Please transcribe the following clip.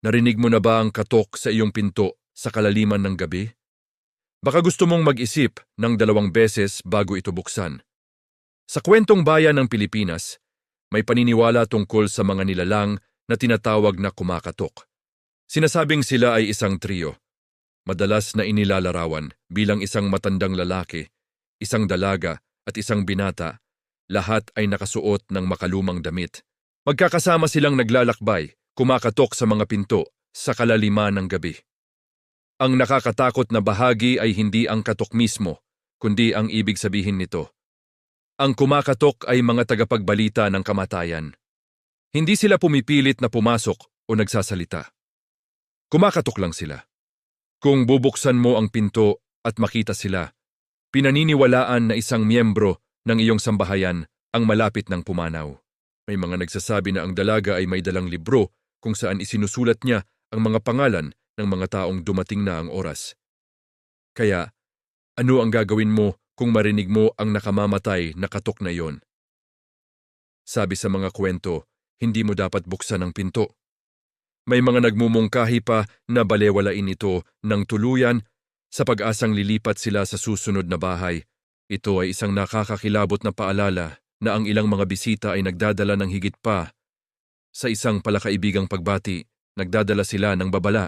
Narinig mo na ba ang katok sa iyong pinto sa kalaliman ng gabi? Baka gusto mong mag-isip ng 2 beses bago ito buksan. Sa kwentong bayan ng Pilipinas, may paniniwala tungkol sa mga nilalang na tinatawag na kumakatok. Sinasabing sila ay isang trio, madalas na inilalarawan bilang isang matandang lalaki, isang dalaga at isang binata. Lahat ay nakasuot ng makalumang damit. Magkakasama silang naglalakbay, kumakatok sa mga pinto sa kalaliman ng gabi. Ang nakakatakot na bahagi ay hindi ang katok mismo, kundi ang ibig sabihin nito. Ang kumakatok ay mga tagapagbalita ng kamatayan. Hindi sila pumipilit na pumasok o nagsasalita. Kumakatok lang sila. Kung bubuksan mo ang pinto at makita sila, pinaniniwalaan na isang miyembro ng iyong sambahayan ang malapit ng pumanaw. May mga nagsasabi na ang dalaga ay may dalang libro kung saan isinusulat niya ang mga pangalan ng mga taong dumating na ang oras. Kaya, ano ang gagawin mo kung marinig mo ang nakamamatay na katok na iyon? Sabi sa mga kwento, hindi mo dapat buksan ang pinto. May mga nagmumungkahi pa na balewalain ito ng tuluyan sa pag-asang lilipat sila sa susunod na bahay. Ito ay isang nakakakilabot na paalala na ang ilang mga bisita ay nagdadala ng higit pa. Sa isang palakaibigang pagbati, nagdadala sila ng babala